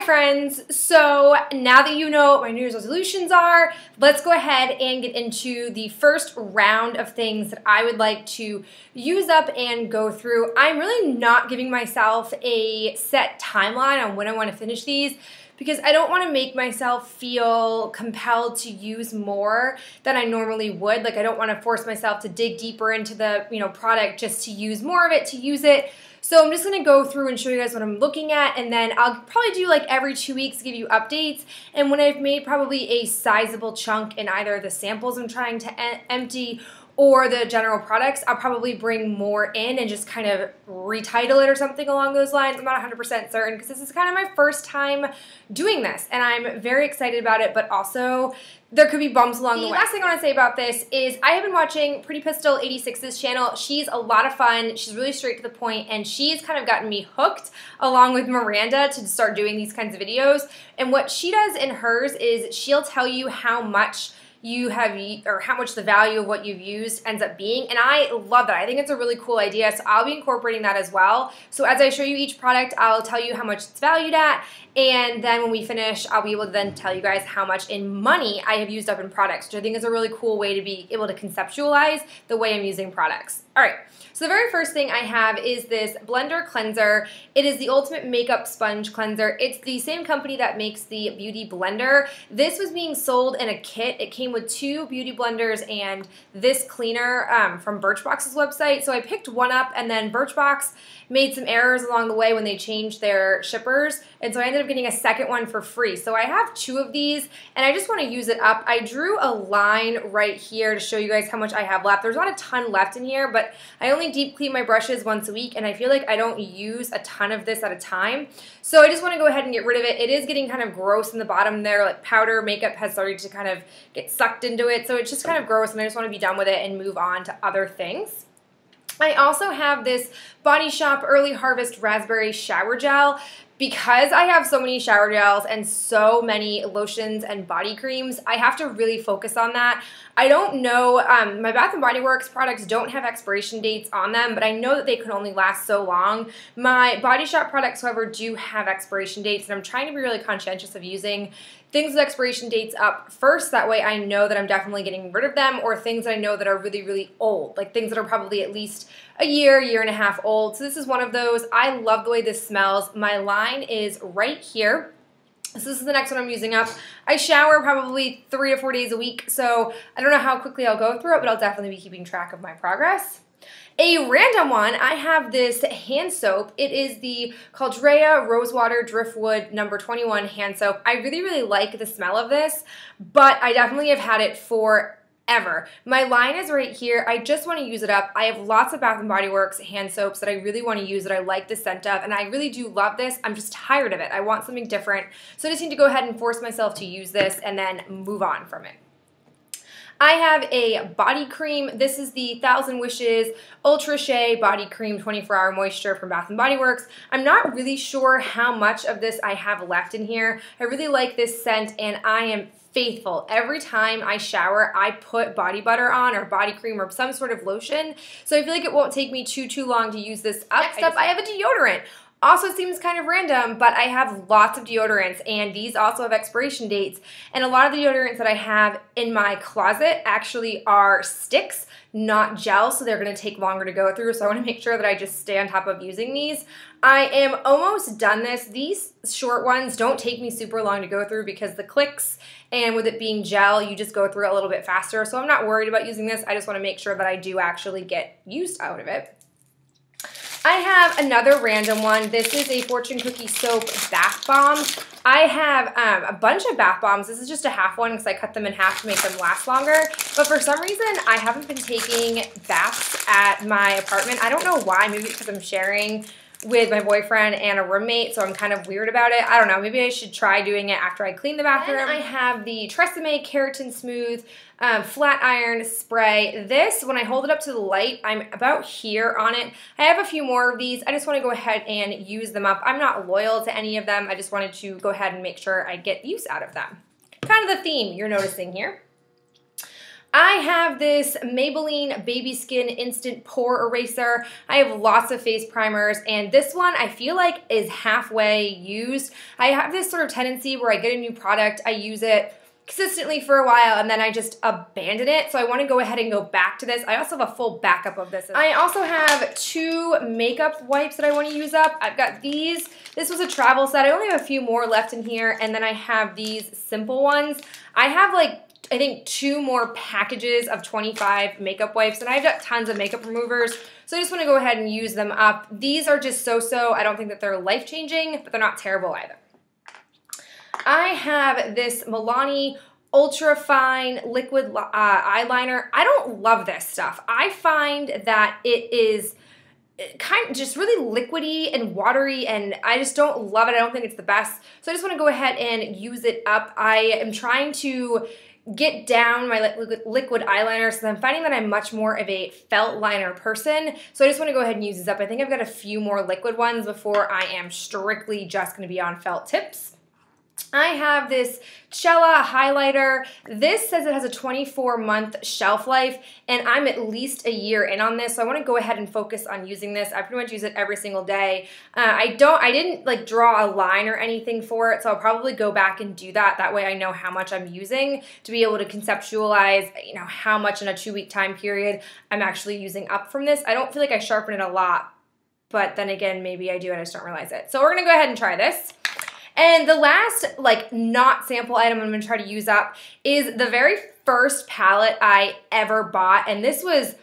Friends, so now that you know what my New Year's resolutions are, let's go ahead and get into the first round of things that I would like to use up and go through. I'm really not giving myself a set timeline on when I want to finish these because I don't want to make myself feel compelled to use more than I normally would. Like, I don't want to force myself to dig deeper into the product just to use more of it, to use it. So I'm just going to go through and show you guys what I'm looking at, and then I'll probably do like every 2 weeks, give you updates. And when I've made probably a sizable chunk in either the samples I'm trying to empty or the general products, I'll probably bring more in and just kind of retitle it or something along those lines. I'm not 100% certain because this is kind of my first time doing this, and I'm very excited about it, but also there could be bumps along the way. The last thing I want to say about this is I have been watching Pretty Pistol 86's channel. She's a lot of fun. She's really straight to the point, and she's kind of gotten me hooked along with Miranda to start doing these kinds of videos. And what she does in hers is she'll tell you how much you have, or how much the value of what you've used ends up being, and I love that. I think it's a really cool idea, so I'll be incorporating that as well. So as I show you each product, I'll tell you how much it's valued at, and then when we finish, I'll be able to then tell you guys how much in money I have used up in products, which I think is a really cool way to be able to conceptualize the way I'm using products. All right, so the very first thing I have is this blender cleanser. It is the Ultimate Makeup Sponge Cleanser. It's the same company that makes the Beauty Blender. This was being sold in a kit. It came with 2 beauty blenders and this cleaner from Birchbox's website. So I picked one up, and then Birchbox made some errors along the way when they changed their shippers, and so I ended up getting a second one for free. So I have 2 of these, and I just want to use it up. I drew a line right here to show you guys how much I have left. There's not a ton left in here, but I only deep clean my brushes once a week, and I feel like I don't use a ton of this at a time. So I just want to go ahead and get rid of it. It is getting kind of gross in the bottom there, like powder makeup has started to kind of get sucked into it, so it's just kind of gross, and I just want to be done with it and move on to other things. I also have this Body Shop Early Harvest Raspberry Shower Gel. Because I have so many shower gels and so many lotions and body creams, I have to really focus on that. I don't know, my Bath & Body Works products don't have expiration dates on them, but I know that they can only last so long. My Body Shop products, however, do have expiration dates, and I'm trying to be really conscientious of using things with expiration dates up first. That way I know that I'm definitely getting rid of them, or things I know that are really, really old, like things that are probably at least a year, year and a half old. So this is one of those. I love the way this smells. My line is right here. So this is the next one I'm using up. I shower probably 3 to 4 days a week, so I don't know how quickly I'll go through it, but I'll definitely be keeping track of my progress. A random one, I have this hand soap. It is the Caldrea Rosewater Driftwood No. 21 hand soap. I really, really like the smell of this, but I definitely have had it for ever. My line is right here. I just want to use it up. I have lots of Bath & Body Works hand soaps that I really want to use, that I like the scent of, and I really do love this. I'm just tired of it. I want something different. So I just need to go ahead and force myself to use this and then move on from it. I have a body cream. This is the 1000 Wishes Ultra Shea Body Cream 24-Hour Moisture from Bath & Body Works. I'm not really sure how much of this I have left in here. I really like this scent, and I am faithful. Every time I shower, I put body butter on, or body cream, or some sort of lotion. So I feel like it won't take me too long to use this up. Next up, I have a deodorant. Also seems kind of random, but I have lots of deodorants, and these also have expiration dates. And a lot of the deodorants that I have in my closet actually are sticks, not gel, so they're going to take longer to go through, so I want to make sure that I just stay on top of using these. I am almost done this. These short ones don't take me super long to go through because the clicks, and with it being gel, you just go through it a little bit faster, so I'm not worried about using this. I just want to make sure that I do actually get use out of it. I have another random one. This is a Fortune Cookie Soap Bath Bomb. I have a bunch of bath bombs. This is just a half one because I cut them in half to make them last longer. But for some reason, I haven't been taking baths at my apartment. I don't know why. Maybe it's because I'm sharing with my boyfriend and a roommate, so I'm kind of weird about it. I don't know. Maybe I should try doing it after I clean the bathroom. And I have the Tresumme Keratin Smooth Flat Iron Spray. This, when I hold it up to the light, I'm about here on it. I have a few more of these. I just want to go ahead and use them up. I'm not loyal to any of them. I just wanted to go ahead and make sure I get use out of them. Kind of the theme you're noticing here. I have this Maybelline Baby Skin Instant Pore Eraser. I have lots of face primers, and this one I feel like is halfway used. I have this sort of tendency where I get a new product, I use it consistently for a while, and then I just abandon it. So I want to go ahead and go back to this. I also have a full backup of this. I also have 2 makeup wipes that I want to use up. I've got these. This was a travel set. I only have a few more left in here, and then I have these simple ones. I have like, I think 2 more packages of 25 makeup wipes, and I've got tons of makeup removers, so I just want to go ahead and use them up. These are just so-so. I don't think that they're life-changing, but they're not terrible either. I have this Milani Ultra Fine Liquid Eyeliner. I don't love this stuff. I find that it is kind of just really liquidy and watery, and I just don't love it. I don't think it's the best, so I just want to go ahead and use it up. I am trying to get down my liquid eyeliner, so I'm finding that I'm much more of a felt liner person, so I just want to go ahead and use this up. I think I've got a few more liquid ones before I am strictly just going to be on felt tips. I have this Chela Highlighter. This says it has a 24-month shelf life, and I'm at least a year in on this, so I want to go ahead and focus on using this. I pretty much use it every single day. I didn't like draw a line or anything for it, so I'll probably go back and do that. That way I know how much I'm using to be able to conceptualize, you know, how much in a 2-week time period I'm actually using up from this. I don't feel like I sharpen it a lot, but then again, maybe I do and I just don't realize it. So we're going to go ahead and try this. And the last, like, not sample item I'm going to try to use up is the very first palette I ever bought. And this was,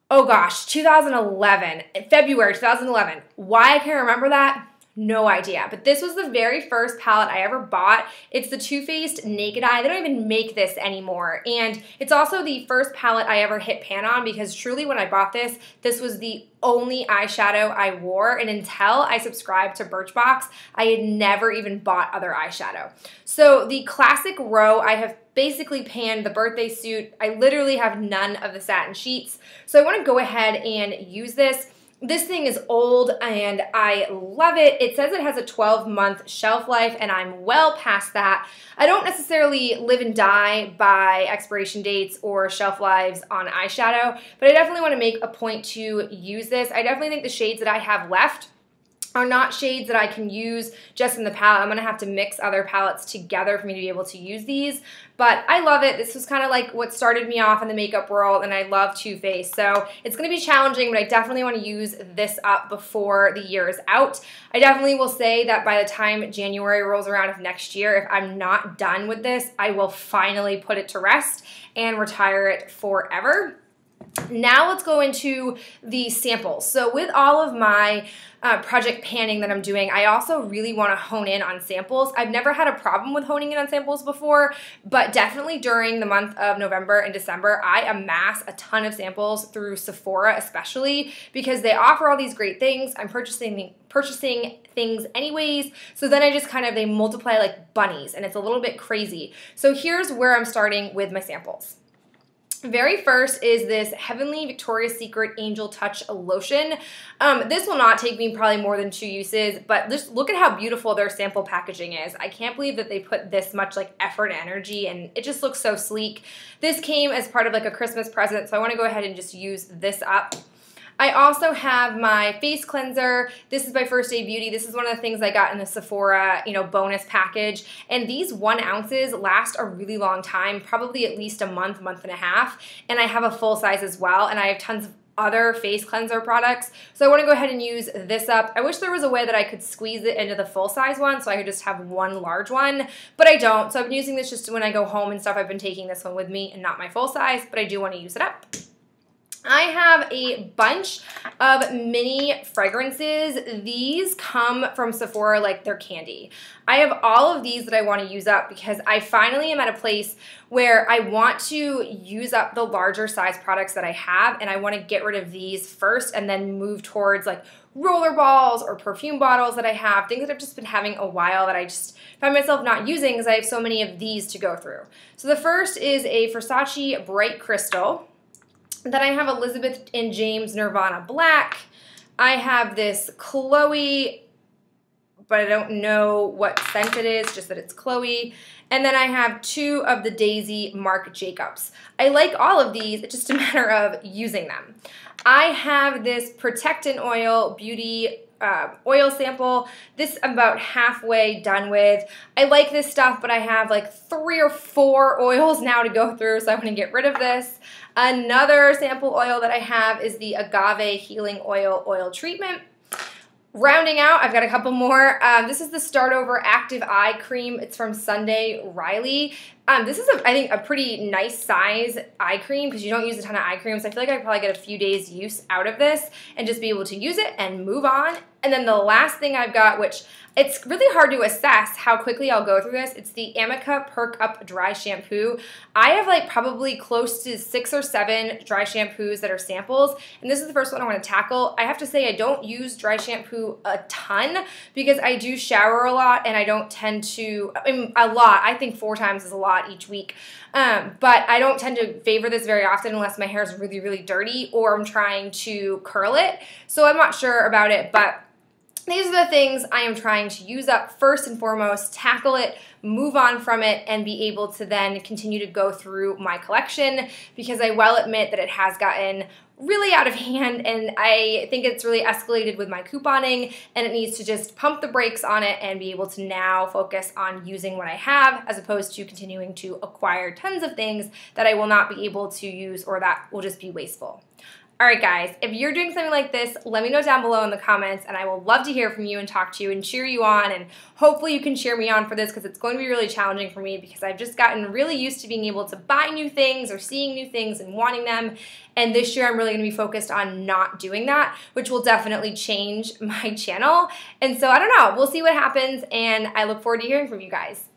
oh gosh, 2011, February 2011. Why I can't remember that? No idea. But this was the very first palette I ever bought. It's the Too Faced Naked Eye. They don't even make this anymore. And it's also the first palette I ever hit pan on, because truly when I bought this, this was the only eyeshadow I wore, and until I subscribed to Birchbox, I had never even bought other eyeshadow. So the classic row, I have basically panned the birthday suit. I literally have none of the satin sheets. So I want to go ahead and use this. This thing is old and I love it. It says it has a 12-month shelf life, and I'm well past that. I don't necessarily live and die by expiration dates or shelf lives on eyeshadow, but I definitely want to make a point to use this. I definitely think the shades that I have left are not shades that I can use just in the palette. I'm going to have to mix other palettes together for me to be able to use these. But I love it. This was kind of like what started me off in the makeup world, and I love Too Faced. So it's going to be challenging, but I definitely want to use this up before the year is out. I definitely will say that by the time January rolls around of next year, if I'm not done with this, I will finally put it to rest and retire it forever. Now let's go into the samples. So with all of my project panning that I'm doing, I also really want to hone in on samples. I've never had a problem with honing in on samples before, but definitely during the month of November and December, I amass a ton of samples through Sephora, especially because they offer all these great things. I'm purchasing things anyways, so then I just kind of, they multiply like bunnies, and it's a little bit crazy. So here's where I'm starting with my samples. Very first is this Heavenly Victoria's Secret Angel Touch Lotion. This will not take me probably more than 2 uses, but just look at how beautiful their sample packaging is. I can't believe that they put this much like effort and energy, and it just looks so sleek. This came as part of like a Christmas present, so I want to go ahead and just use this up. I also have my face cleanser. This is by First Aid Beauty. This is one of the things I got in the Sephora, bonus package. And these 1 ounces last a really long time, probably at least a month, month and a half. And I have a full size as well. And I have tons of other face cleanser products. So I want to go ahead and use this up. I wish there was a way that I could squeeze it into the full size one so I could just have 1 large one, but I don't. So I've been using this just when I go home and stuff. I've been taking this one with me and not my full size, but I do want to use it up. I have a bunch of mini fragrances. These come from Sephora like they're candy. I have all of these that I want to use up because I finally am at a place where I want to use up the larger size products that I have, and I want to get rid of these first and then move towards like roller balls or perfume bottles that I have, things that I've just been having a while that I just find myself not using because I have so many of these to go through. So the first is a Versace Bright Crystal. Then I have Elizabeth and James Nirvana Black. I have this Chloe but I don't know what scent it is, just that it's Chloe. And then I have 2 of the Daisy Marc Jacobs. I like all of these, it's just a matter of using them. I have this Protectant Oil Beauty oil sample. This I'm about halfway done with. I like this stuff, but I have like 3 or 4 oils now to go through, so I'm going to get rid of this. Another sample oil that I have is the Agave Healing Oil Treatment. Rounding out, I've got a couple more. This is the Start Over Active Eye Cream. It's from Sunday Riley. This is, I think, a pretty nice size eye cream because you don't use a ton of eye cream, so I feel like I could probably get a few days use out of this and just be able to use it and move on. And then the last thing I've got, which it's really hard to assess how quickly I'll go through this, it's the Amica Perk Up Dry Shampoo. I have like probably close to 6 or 7 dry shampoos that are samples, and this is the first one I want to tackle. I have to say I don't use dry shampoo a ton because I do shower a lot and I don't tend to, I mean, a lot, I think 4 times is a lot each week. But I don't tend to favor this very often unless my hair is really, really dirty or I'm trying to curl it. So I'm not sure about it, but these are the things I am trying to use up first and foremost, tackle it, move on from it, and be able to then continue to go through my collection because I well admit that it has gotten really out of hand and I think it's really escalated with my couponing and it needs to just pump the brakes on it and be able to now focus on using what I have as opposed to continuing to acquire tons of things that I will not be able to use or that will just be wasteful. Alright guys, if you're doing something like this, let me know down below in the comments and I will love to hear from you and talk to you and cheer you on, and hopefully you can cheer me on for this because it's going to be really challenging for me because I've just gotten really used to being able to buy new things or seeing new things and wanting them, and this year I'm really going to be focused on not doing that, which will definitely change my channel. And so I don't know, we'll see what happens and I look forward to hearing from you guys.